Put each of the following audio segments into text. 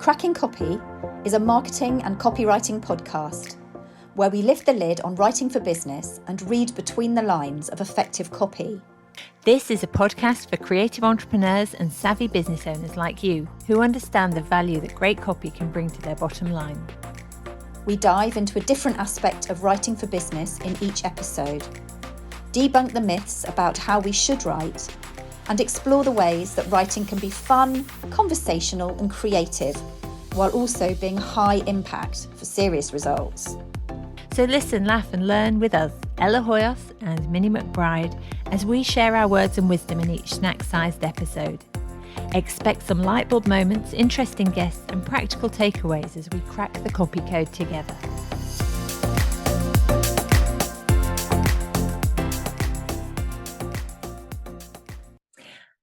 Cracking Copy is a marketing and copywriting podcast where we lift the lid on writing for business and read between the lines of effective copy. This is a podcast for creative entrepreneurs and savvy business owners like you who understand the value that great copy can bring to their bottom line. We dive into a different aspect of writing for business in each episode, debunk the myths about how we should write, and explore the ways that writing can be fun, conversational, and creative, while also being high impact for serious results. So listen, laugh and learn with us, Ella Hoyos and Minnie McBride, as we share our words and wisdom in each snack-sized episode. Expect some lightbulb moments, interesting guests and practical takeaways as we crack the copy code together.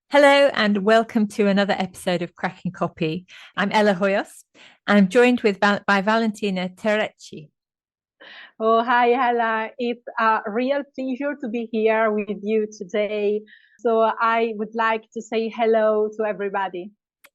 Hello and welcome to another episode of Cracking Copy. I'm Ella Hoyos and I'm joined by Valentina Turchetti. Oh, hi, Ella. It's a real pleasure to be here with you today. So I would like to say hello to everybody.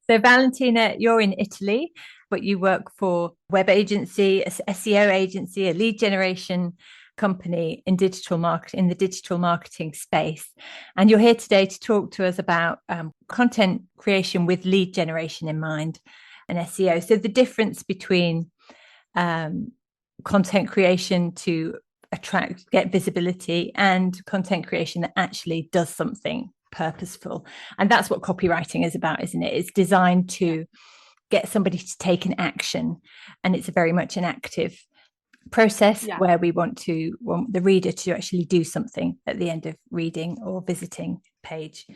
So Valentina, you're in Italy, but you work for a web agency, a SEO agency, a lead generation company in the digital marketing space. And you're here today to talk to us about content creation with lead generation in mind and SEO. So the difference between content creation to get visibility and content creation that actually does something purposeful. And that's what copywriting is about, isn't it? It's designed to get somebody to take an action. And it's very much an active process where we want the reader to actually do something at the end of reading or visiting page.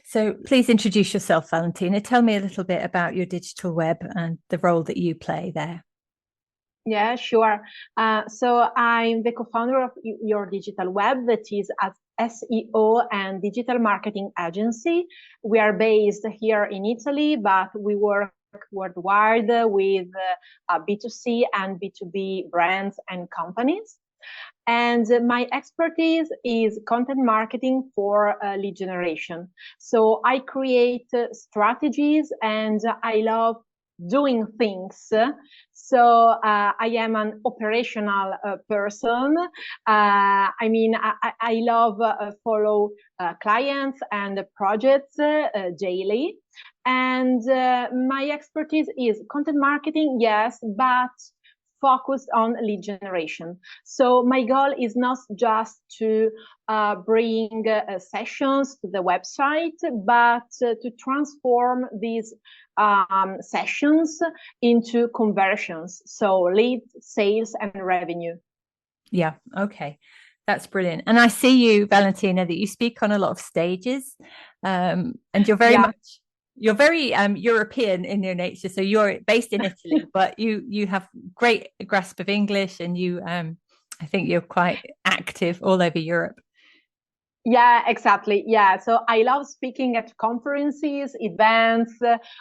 So please introduce yourself, Valentina. Tell me a little bit about your digital web and the role that you play there. Yeah, sure. So I'm the co-founder of YourDigitalweb, that is an SEO and digital marketing agency. We are based here in Italy, but we work worldwide with B2C and B2B brands and companies. And my expertise is content marketing for lead generation. So I create strategies and I love doing things. So I am an operational person. I love follow clients and projects daily. And my expertise is content marketing, yes, but focused on lead generation. So my goal is not just to bring sessions to the website, but to transform these sessions into conversions. So leads, sales, and revenue. Yeah. Okay. That's brilliant. And I see you, Valentina, that you speak on a lot of stages, and you're very European in your nature. So you're based in Italy, but you have great grasp of English, and you I think you're quite active all over Europe. Yeah, exactly. Yeah. So I love speaking at conferences, events,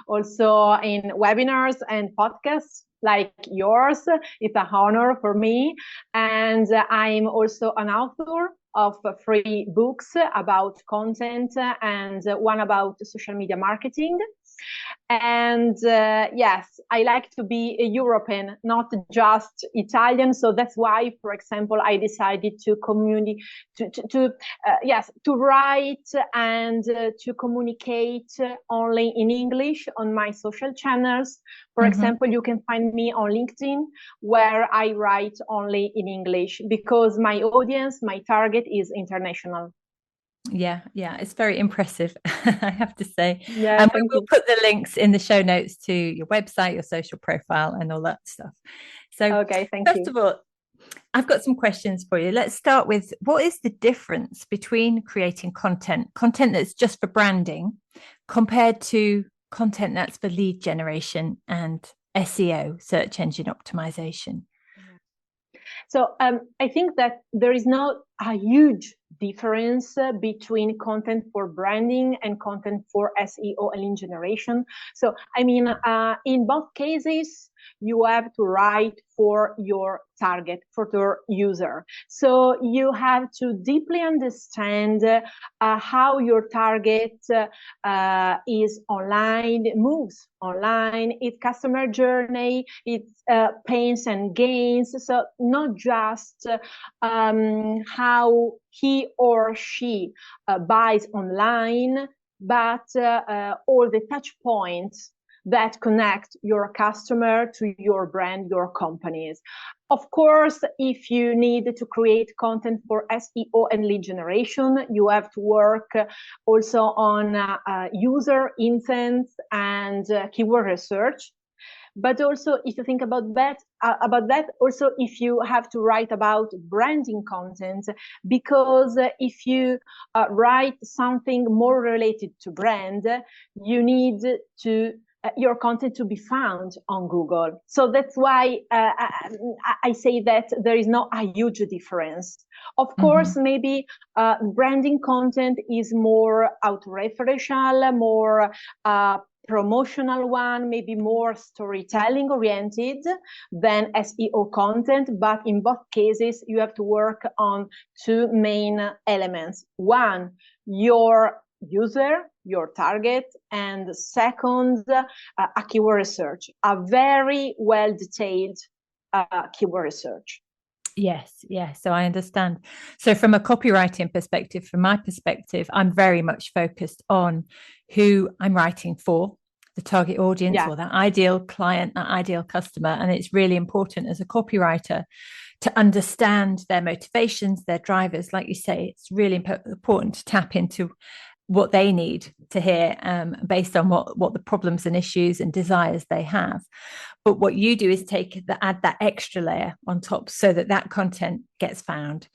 also in webinars and podcasts like yours. It's an honor for me. And I'm also an author of 3 books about content and one about social media marketing. And yes, I like to be a European, not just Italian. So that's why, for example, I decided to write and to communicate only in English on my social channels. For example, you can find me on LinkedIn, where I write only in English because my audience, my target is international. Yeah, it's very impressive, I have to say. Yeah, and we'll put the links in the show notes to your website, your social profile, and all that stuff. So, okay, first of all, I've got some questions for you. Let's start with, what is the difference between creating content that's just for branding compared to content that's for lead generation and SEO, search engine optimization? So I think that there is not a huge difference between content for branding and content for SEO and lead generation. So, I mean, in both cases, you have to write for your target, for your user. So you have to deeply understand how your target is online, moves online, its customer journey, its pains and gains. So not just how he or she buys online, but all the touch points that connect your customer to your brand, your companies. Of course, if you need to create content for SEO and lead generation, you have to work also on user intent and keyword research. But also, if you think about that, also if you have to write about branding content, because if you write something more related to brand, you need to your content to be found on Google. So that's why I say that there is not a huge difference. Of course, maybe branding content is more autoreferential, more promotional one, maybe more storytelling oriented than SEO content. But in both cases, you have to work on two main elements. One, your user, your target, and second, a keyword research, a very well detailed keyword research. Yes. So I understand. So from a copywriting perspective, from my perspective, I'm very much focused on who I'm writing for, the target audience, or that ideal client, that ideal customer. And it's really important as a copywriter to understand their motivations, their drivers. Like you say, it's really important to tap into what they need to hear based on what the problems and issues and desires they have. But what you do is add that extra layer on top so that content gets found.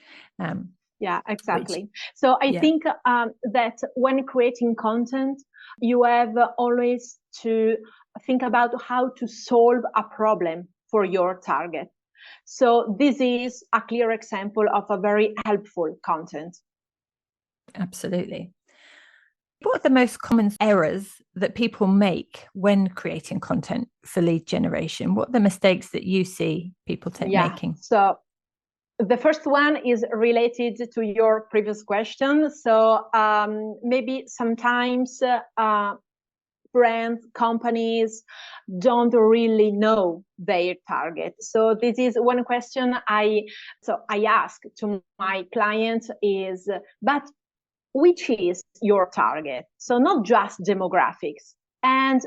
Yeah, exactly. So I think that when creating content, you have always to think about how to solve a problem for your target. So this is a clear example of a very helpful content. Absolutely. What are the most common errors that people make when creating content for lead generation? What are the mistakes that you see people making? So the first one is related to your previous question. So maybe sometimes brands, companies don't really know their target. So this is one question I ask to my clients is, but which is your target? So not just demographics. And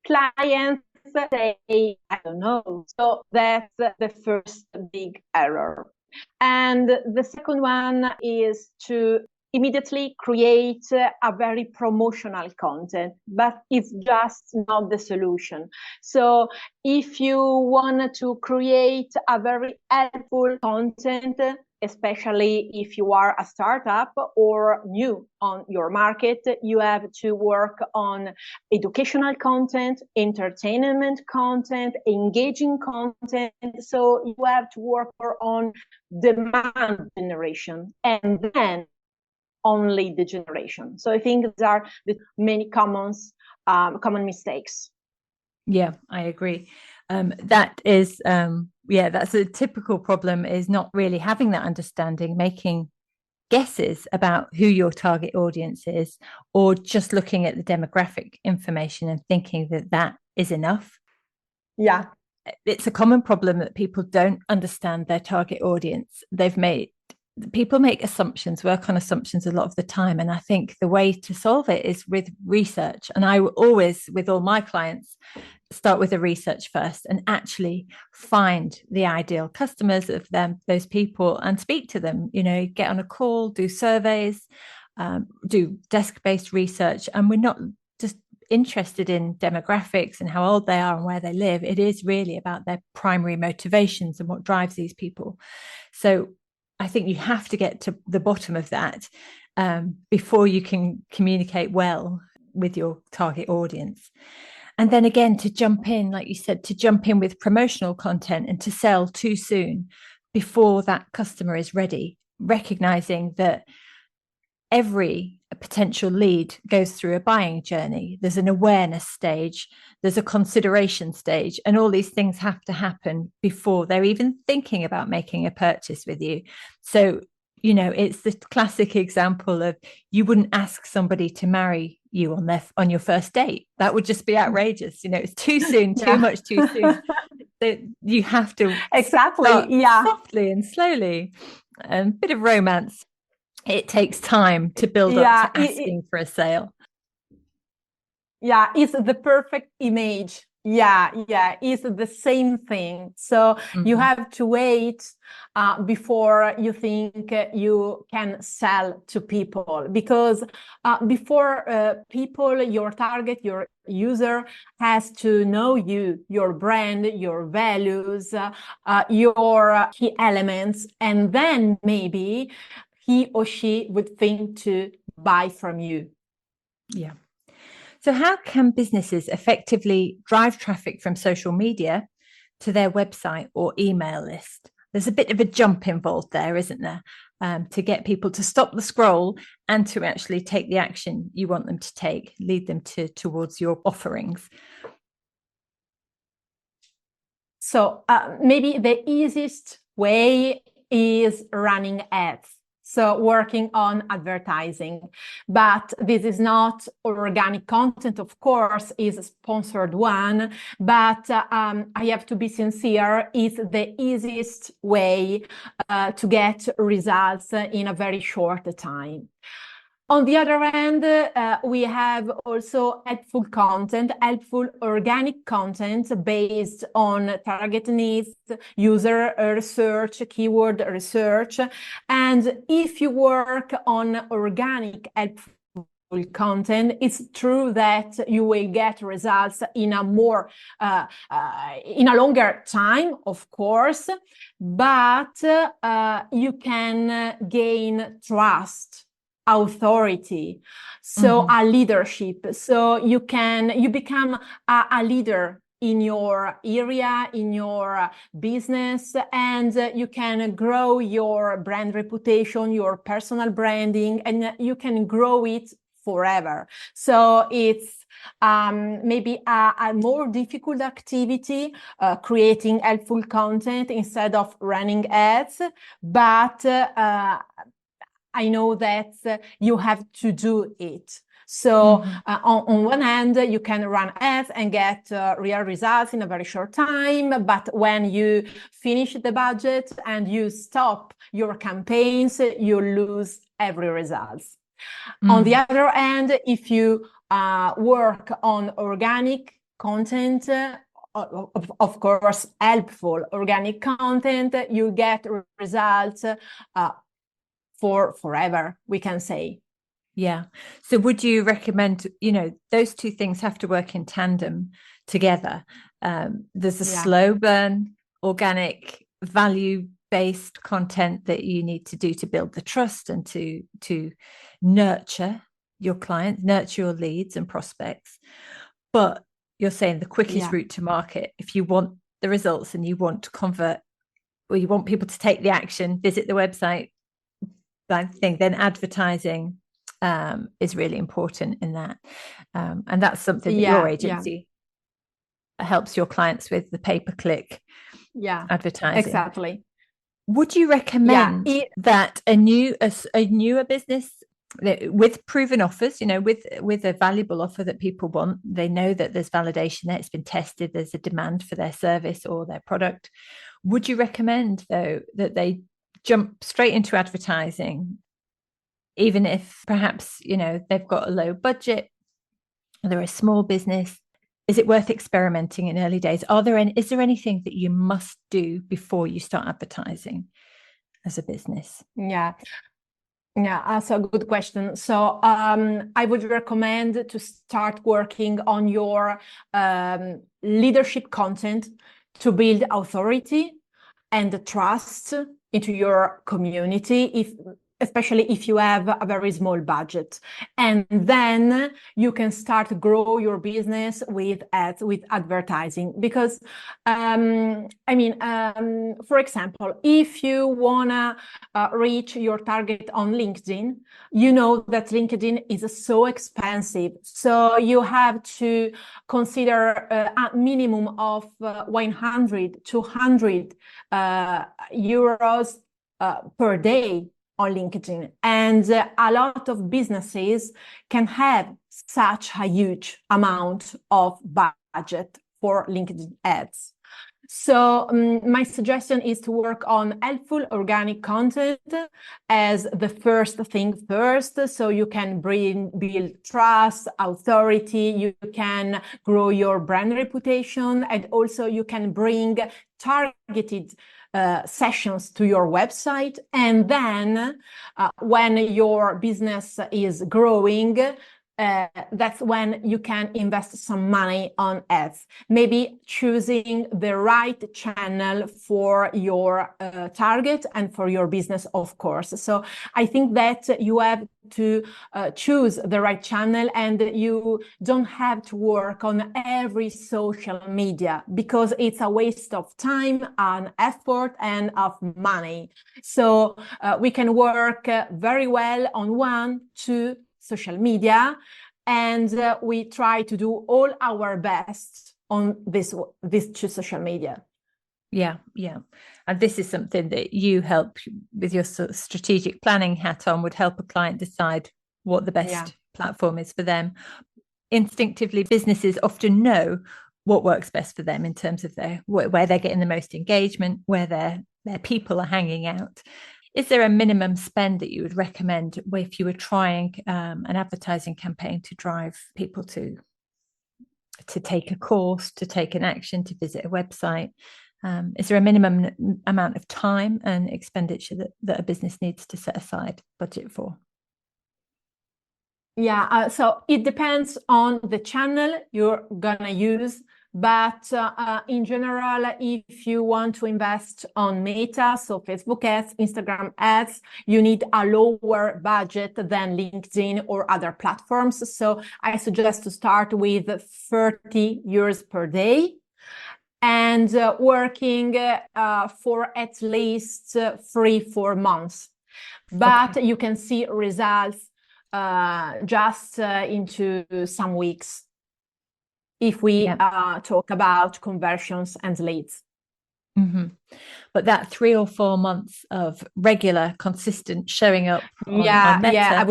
clients say, I don't know. So that's the first big error. And the second one is to immediately create a very promotional content, but it's just not the solution. So if you want to create a very helpful content, especially if you are a startup or new on your market, you have to work on educational content, entertainment content, engaging content. So you have to work on demand generation and then only the generation. So I think these are the many common mistakes. Yeah, I agree. That is, that's a typical problem, is not really having that understanding, making guesses about who your target audience is, or just looking at the demographic information and thinking that is enough. Yeah. It's a common problem that people don't understand their target audience. People make assumptions, work on assumptions a lot of the time. And I think the way to solve it is with research. And I always, with all my clients, start with the research first and actually find the ideal customers of those people, and speak to them, get on a call, do surveys, do desk-based research. And we're not just interested in demographics and how old they are and where they live. It is really about their primary motivations and what drives these people. So I think you have to get to the bottom of that before you can communicate well with your target audience. And then again, to jump in, like you said, with promotional content and to sell too soon before that customer is ready, recognizing that every potential lead goes through a buying journey. There's an awareness stage, there's a consideration stage, and all these things have to happen before they're even thinking about making a purchase with you. So, it's the classic example of, you wouldn't ask somebody to marry you on your first date. That would just be outrageous. It's too soon, too much too soon. So you have to exactly, softly and slowly, a bit of romance. It takes time to build up to asking for a sale. Yeah, it's the perfect image. Yeah, it's the same thing. So you have to wait before you think you can sell to people, because before people, your target, your user has to know you, your brand, your values, your key elements, and then maybe he or she would think to buy from you. Yeah. So how can businesses effectively drive traffic from social media to their website or email list? There's a bit of a jump involved there, isn't there? To get people to stop the scroll and to actually take the action you want them to take, lead them towards your offerings. So maybe the easiest way is running ads. So working on advertising, but this is not organic content, of course, is a sponsored one, but I have to be sincere, it's the easiest way to get results in a very short time. On the other hand, we have also helpful content, helpful organic content based on target needs, user research, keyword research. And if you work on organic helpful content, it's true that you will get results in a longer time, of course, but you can gain trust, authority, so a leadership. So you become a leader in your area, in your business, and you can grow your brand reputation, your personal branding, and you can grow it forever. So it's maybe a more difficult activity, creating helpful content instead of running ads, but I know that you have to do it. So on one hand, you can run ads and get real results in a very short time. But when you finish the budget and you stop your campaigns, you lose every result. On the other hand, if you work on organic content, of course, helpful organic content, you get results for forever, we can say. Yeah. So would you recommend, those two things have to work in tandem together? There's a slow burn, organic, value-based content that you need to do to build the trust and to nurture your clients, nurture your leads and prospects. But you're saying the quickest route to market, if you want the results and you want to convert, or you want people to take the action, visit the website, I think then advertising is really important in that. And that's something that your agency helps your clients with, the pay-per-click advertising. Exactly. Would you recommend that a newer business with proven offers, with a valuable offer that people want, they know that there's validation there, it's been tested, there's a demand for their service or their product. Would you recommend, though, that they jump straight into advertising, even if perhaps they've got a low budget, they're a small business? Is it worth experimenting in early days? Is there anything that you must do before you start advertising as a business? Yeah, that's a good question. So I would recommend to start working on your leadership content to build authority and trust into your community. especially if you have a very small budget. And then you can start to grow your business with ads, with advertising. Because, for example, if you want to reach your target on LinkedIn, you know that LinkedIn is so expensive. So you have to consider a minimum of 100, 200 euros per day on LinkedIn. And a lot of businesses can have such a huge amount of budget for LinkedIn ads. So my suggestion is to work on helpful organic content as the first thing first. So you can build trust, authority, you can grow your brand reputation, and also you can bring targeted sessions to your website. And then when your business is growing, that's when you can invest some money on ads, maybe choosing the right channel for your target and for your business, of course. So I think that you have to choose the right channel, and you don't have to work on every social media because it's a waste of time and effort and of money. So we can work very well on 1, 2 social media, and we try to do all our best on these 2 social media. Yeah. And this is something that you help with your sort of strategic planning hat on, would help a client decide what the best platform is for them. Instinctively, businesses often know what works best for them in terms of where they're getting the most engagement, where their people are hanging out. Is there a minimum spend that you would recommend if you were trying an advertising campaign to drive people to take a course, to take an action, to visit a website? Is there a minimum amount of time and expenditure that a business needs to set aside budget for? Yeah, so it depends on the channel you're gonna use. But in general, if you want to invest on Meta, so Facebook ads, Instagram ads, you need a lower budget than LinkedIn or other platforms. So I suggest to start with 30 euros per day and working for at least 3-4 months. But you can see results just into some weeks, if we talk about conversions and leads. Mm-hmm. But that 3 or 4 months of regular, consistent showing up on Meta.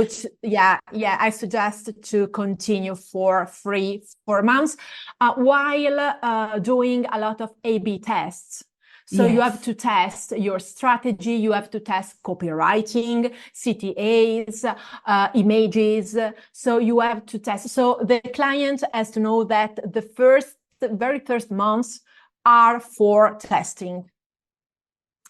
I suggest to continue for 3-4 months while doing a lot of A/B tests. So you have to test your strategy, you have to test copywriting, CTAs, images. So you have to test. So the client has to know that the very first months are for testing.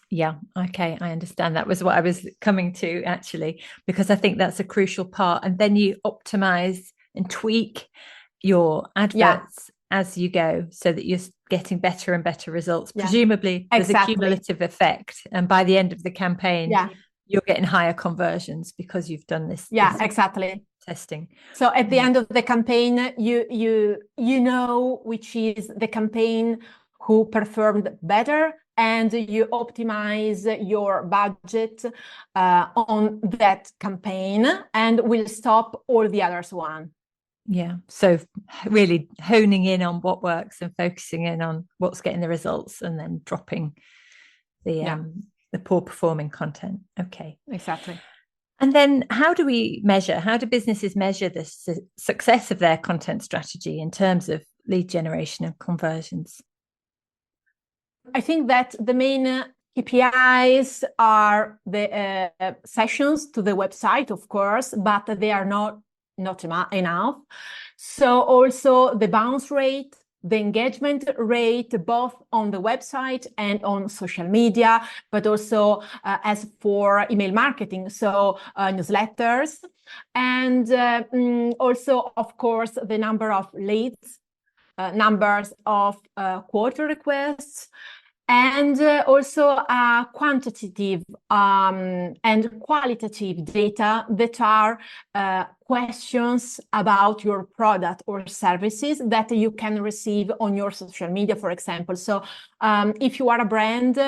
Yeah, okay, I understand. That was what I was coming to, actually, because I think that's a crucial part. And then you optimize and tweak your adverts as you go so that you're getting better and better results. Presumably there's a cumulative effect, and by the end of the campaign you're getting higher conversions because you've done this testing. So at the end of the campaign you know which is the campaign who performed better, and you optimize your budget on that campaign and will stop all the others one. Yeah, so really honing in on what works and focusing in on what's getting the results, and then dropping the poor performing content. Okay, exactly. And then how do businesses measure the success of their content strategy in terms of lead generation and conversions? I think that the main KPIs are the sessions to the website, of course, but they are not enough. So also the bounce rate, the engagement rate, both on the website and on social media, but also as for email marketing, so newsletters, and also, of course, the number of leads, numbers of quote requests, And also quantitative and qualitative data that are questions about your product or services that you can receive on your social media, for example. So if you are a brand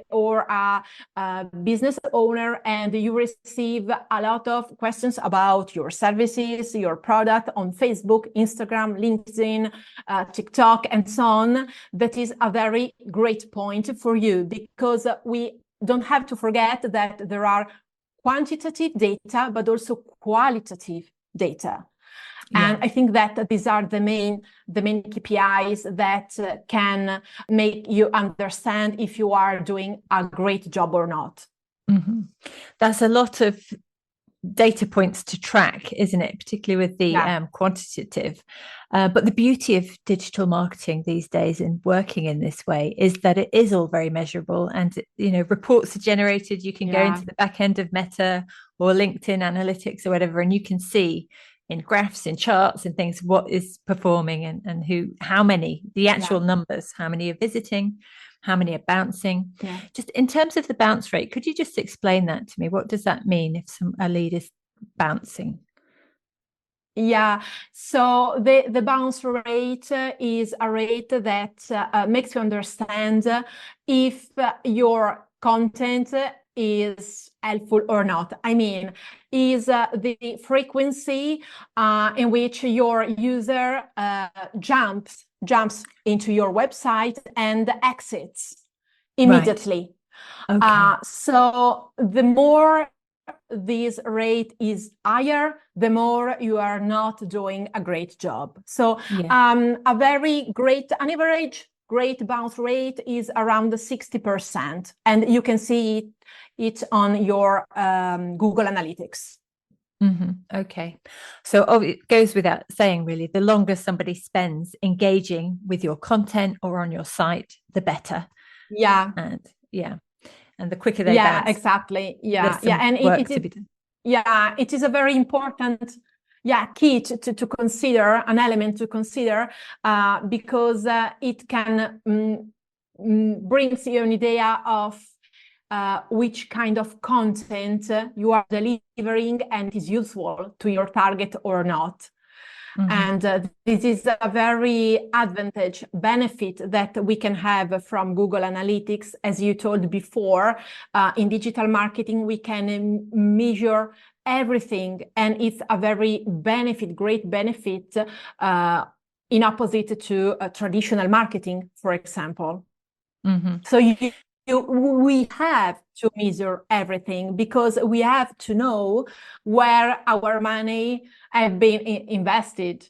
or a business owner and you receive a lot of questions about your services, your product on Facebook, Instagram, LinkedIn, TikTok, and so on, that is a very great point for you, because we don't have to forget that there are quantitative data, but also qualitative data. Yeah. And I think that these are the main KPIs that can make you understand if you are doing a great job or not. Mm-hmm. That's a lot of data points to track, isn't it? Particularly with the quantitative. But the beauty of digital marketing these days and working in this way is that it is all very measurable, and reports are generated. You can go into the back end of Meta or LinkedIn Analytics or whatever, and you can see in graphs, in charts and things, what is performing and how many, the actual numbers, how many are visiting, how many are bouncing. Yeah. Just in terms of the bounce rate, could you just explain that to me? What does that mean if a lead is bouncing? Yeah, so the bounce rate is a rate that makes you understand if your content is helpful or not. I mean, is the frequency in which your user jumps into your website and exits immediately. Right. Okay. So the more this rate is higher, the more you are not doing a great job. So an average great bounce rate is around 60%, and you can see it on your Google Analytics. Mm-hmm. Okay. So it goes without saying, really, the longer somebody spends engaging with your content or on your site, the better. Yeah. And the quicker they bounce. Exactly. Yeah. And it is a very important key to consider, an element to consider, because it can bring you an idea of which kind of content you are delivering and is useful to your target or not. Mm-hmm. And this is a very advantage benefit that we can have from Google Analytics. As you told before, in digital marketing, we can measure everything, and it's a very great benefit in opposite to traditional marketing, for example. Mm-hmm. So we have to measure everything, because we have to know where our money have been invested.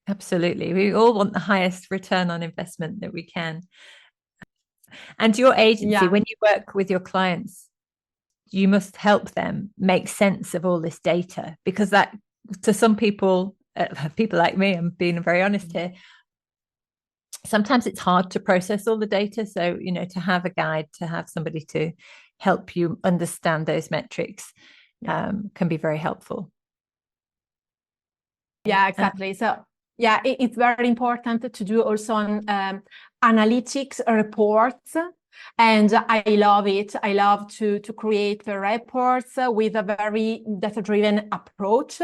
Absolutely. We all want the highest return on investment that we can. And your agency, when you work with your clients, you must help them make sense of all this data, because that, to some people, people like me, I'm being very honest here, sometimes it's hard to process all the data. So, to have a guide, to have somebody to help you understand those metrics can be very helpful. Yeah, exactly. So, it's very important to do also on analytics reports. And I love it. I love to create reports with a very data-driven approach,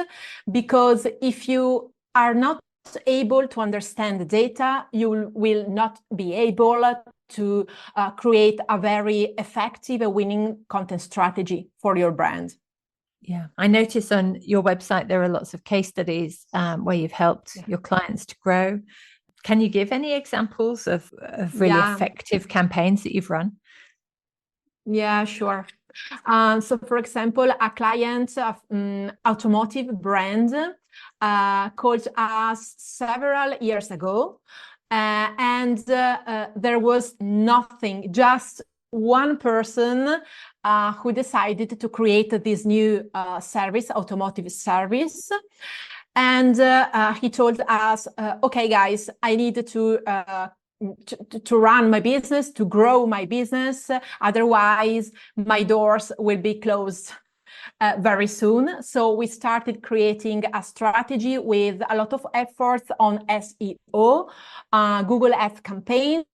because if you are not able to understand the data, you will not be able to create a very effective winning content strategy for your brand. Yeah, I notice on your website there are lots of case studies where you've helped your clients to grow. Can you give any examples of really effective campaigns that you've run? Yeah, sure. So, for example, a client of automotive brand called us several years ago, and there was nothing, just one person who decided to create this new service, automotive service. And he told us, okay, guys, I need to run my business, to grow my business. Otherwise, my doors will be closed very soon. So we started creating a strategy with a lot of efforts on SEO, Google Ads campaigns,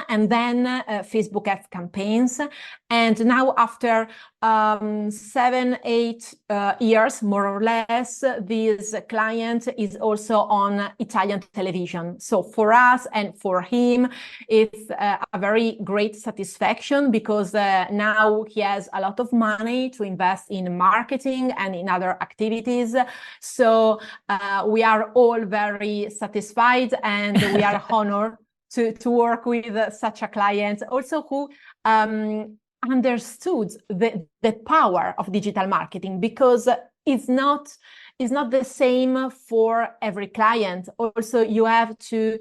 and then Facebook ads campaigns. And now after 7-8 years, more or less, this client is also on Italian television. So for us and for him, it's a very great satisfaction, because now he has a lot of money to invest in marketing and in other activities. So we are all very satisfied, and we are honored to work with such a client also, who understood the power of digital marketing, because it's not the same for every client. Also, you have to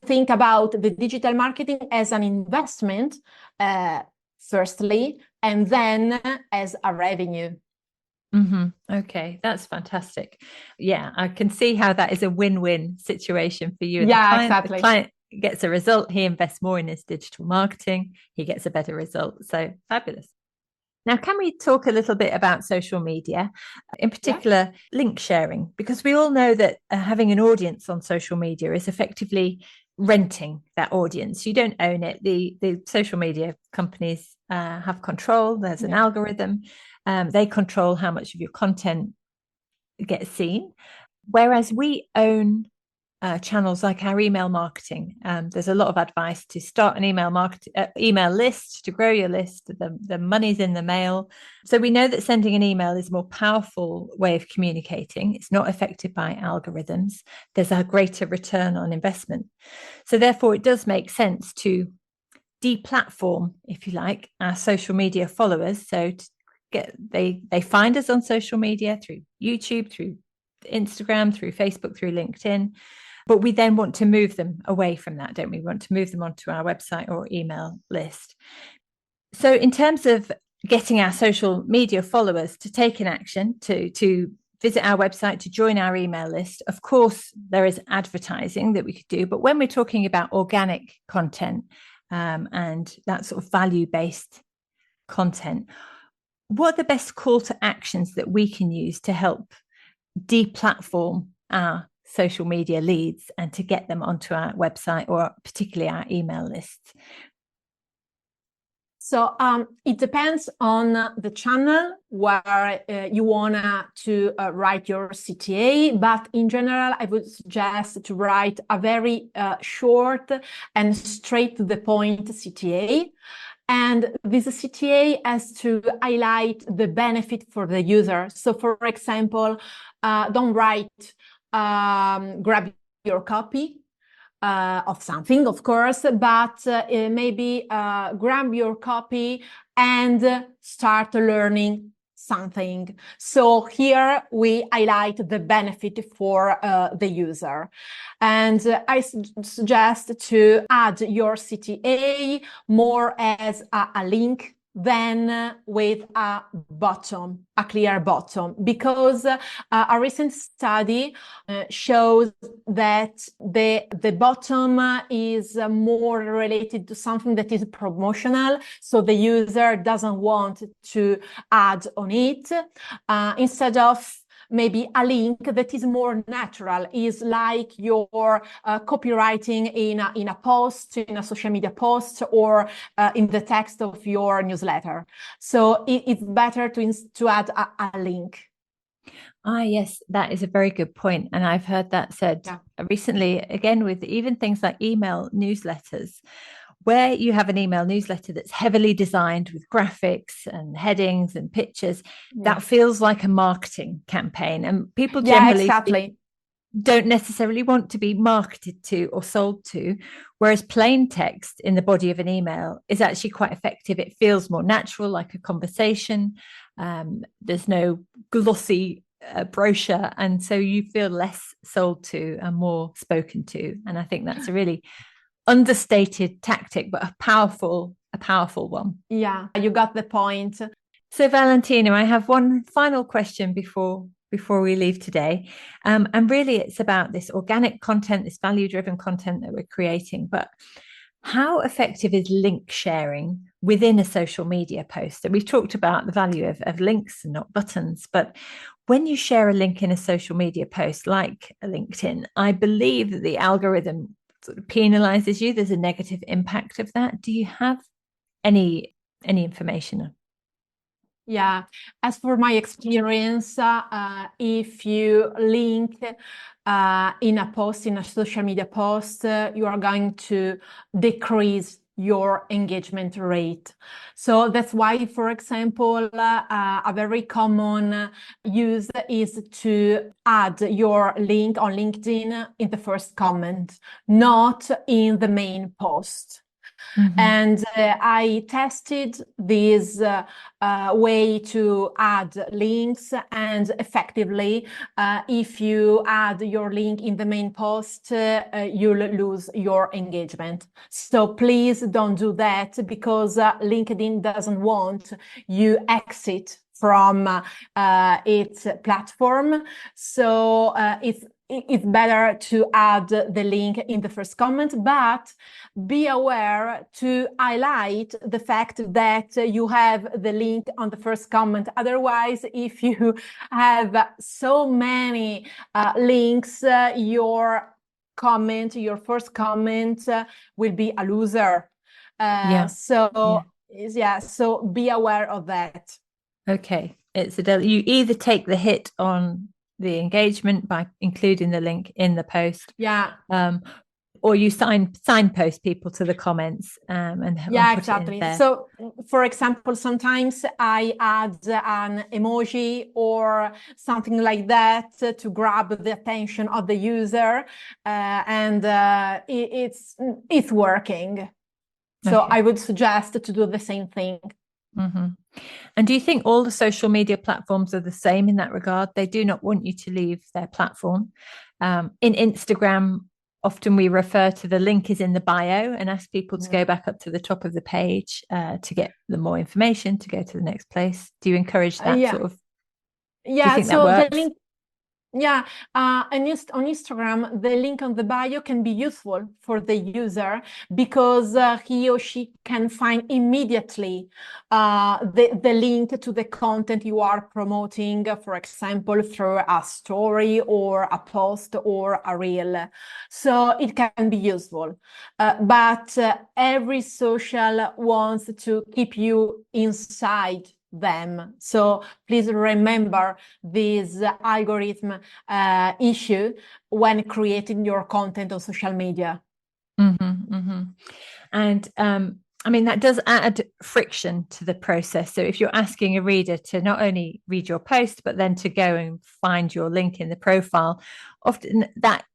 think about the digital marketing as an investment, firstly, and then as a revenue. Okay, that's fantastic. Yeah, I can see how that is a win-win situation for you and yeah, the client. exactly. The client gets a result, he invests more in his digital marketing, he gets a better result. So fabulous. Now, can we talk a little bit about social media, in particular link sharing? Because we all know that having an audience on social media is effectively renting that audience. You don't own it. The social media companies have control. There's an algorithm. They control how much of your content gets seen. Whereas we own channels like our email marketing. There's a lot of advice to start an email list, to grow your list. The money's in the mail. So we know that sending an email is a more powerful way of communicating. It's not affected by algorithms. There's a greater return on investment. So therefore, it does make sense to deplatform, if you like, our social media followers. So they find us on social media through YouTube, through Instagram, through Facebook, through LinkedIn. But we then want to move them away from that, don't we? We want to move them onto our website or email list. So in terms of getting our social media followers to take an action, to visit our website, to join our email list, of course, there is advertising that we could do. But when we're talking about organic content and that sort of value-based content, what are the best call to actions that we can use to help deplatform our social media leads and to get them onto our website or particularly our email lists? So it depends on the channel where you want to write your CTA, but in general, I would suggest to write a very short and straight to the point CTA. And this CTA has to highlight the benefit for the user. So for example, don't write, grab your copy of something, of course, but maybe grab your copy and start learning something. So here we highlight the benefit for the user. And I suggest to add your CTA more as a link than with a bottom, a clear bottom, because a recent study shows that the bottom is more related to something that is promotional, so the user doesn't want to add on it, instead of maybe a link that is more natural, is like your copywriting in a post, in a social media post, or in the text of your newsletter. So it's better to add a link. Yes, that is a very good point. And I've heard that said recently, again, with even things like email newsletters, where you have an email newsletter that's heavily designed with graphics and headings and pictures, that feels like a marketing campaign. And people generally don't necessarily want to be marketed to or sold to, whereas plain text in the body of an email is actually quite effective. It feels more natural, like a conversation. There's no glossy brochure, and so you feel less sold to and more spoken to. And I think that's a really understated tactic, but a powerful one. Yeah, you got the point. So Valentina, I have one final question before we leave today. And really it's about this organic content, this value-driven content that we're creating. But how effective is link sharing within a social media post? And we've talked about the value of links and not buttons, but when you share a link in a social media post like LinkedIn, I believe that the algorithm sort of penalizes you, there's a negative impact of that. Do you have any information? Yeah, as for my experience, if you link in a post, in a social media post, you are going to decrease your engagement rate. So that's why, for example, a very common use is to add your link on LinkedIn in the first comment, not in the main post. Mm-hmm. And I tested this way to add links, and effectively, if you add your link in the main post, you'll lose your engagement. So please don't do that, because LinkedIn doesn't want you exit from its platform. So it's better to add the link in the first comment, but be aware to highlight the fact that you have the link on the first comment. Otherwise, if you have so many links, your first comment will be a loser. So be aware of that. Okay, you either take the hit on the engagement by including the link in the post, or you signpost people to the comments and put exactly. It in there. So, for example, sometimes I add an emoji or something like that to grab the attention of the user, and it's working. So I would suggest to do the same thing. Mm-hmm. And do you think all the social media platforms are the same in that regard? They do not want you to leave their platform. In Instagram, often we refer to the link is in the bio and ask people to go back up to the top of the page to get the more information, to go to the next place. Do you encourage that sort of? Do you think that works? The link. Yeah, and on Instagram, the link on the bio can be useful for the user, because he or she can find immediately the link to the content you are promoting, for example, through a story or a post or a reel. So it can be useful. But every social wants to keep you inside them. So please remember this algorithm issue when creating your content on social media. Mm-hmm, mm-hmm. And I mean, that does add friction to the process. So if you're asking a reader to not only read your post, but then to go and find your link in the profile, often that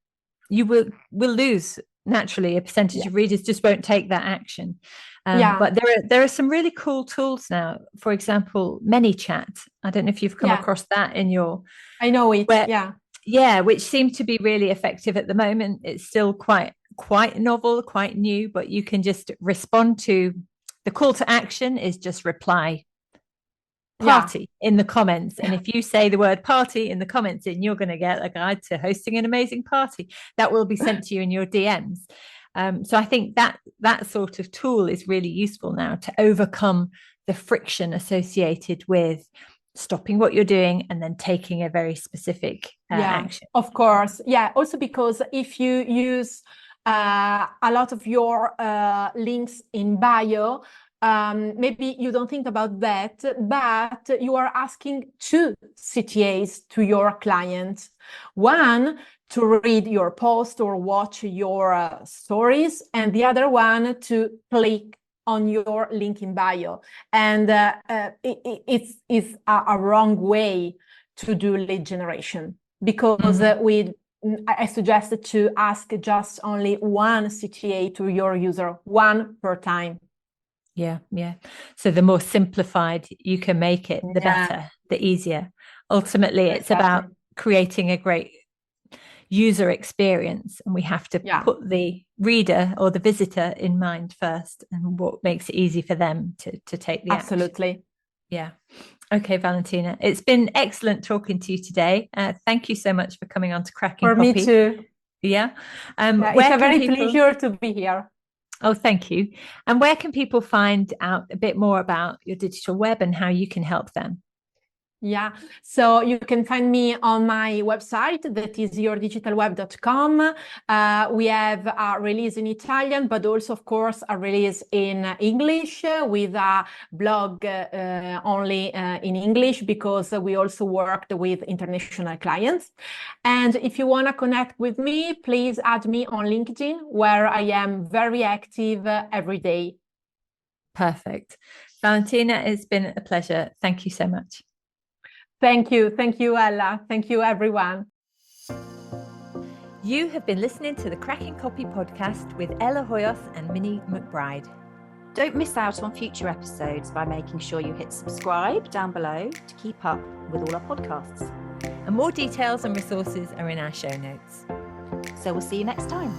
you will lose naturally. A percentage of readers just won't take that action. But there are some really cool tools now. For example, ManyChat. I don't know if you've come across that in your. I know it. Which seems to be really effective at the moment. It's still quite novel, quite new, but you can just respond to the call to action is just reply party in the comments. And if you say the word party in the comments, then you're going to get a guide to hosting an amazing party that will be sent to you in your DMs. So I think that sort of tool is really useful now to overcome the friction associated with stopping what you're doing and then taking a very specific action. Of course. Also because if you use a lot of your links in bio, maybe you don't think about that, but you are asking 2 CTAs to your clients. One to read your post or watch your stories, and the other one to click on your link in bio. And it's a wrong way to do lead generation, because I suggested to ask just only 1 CTA to your user, 1 per time. Yeah. So the more simplified you can make it, the better, the easier. Ultimately, it's about creating a great user experience, and we have to put the reader or the visitor in mind first, and what makes it easy for them to take the action. Yeah. Okay, Valentina, it's been excellent talking to you today. Thank you so much for coming on to Cracking Copy. For me too. Yeah. It's a very pleasure to be here. Oh, thank you. And where can people find out a bit more about your digital web and how you can help them? Yeah, so you can find me on my website, that is YourDigitalweb.com. We have a release in Italian, but also, of course, a release in English with a blog only in English, because we also worked with international clients. And if you want to connect with me, please add me on LinkedIn, where I am very active every day. Perfect. Valentina, it's been a pleasure. Thank you so much. Thank you. Thank you, Ella. Thank you, everyone. You have been listening to the Cracking Copy podcast with Ella Hoyos and Minnie McBride. Don't miss out on future episodes by making sure you hit subscribe down below to keep up with all our podcasts. And more details and resources are in our show notes. So we'll see you next time.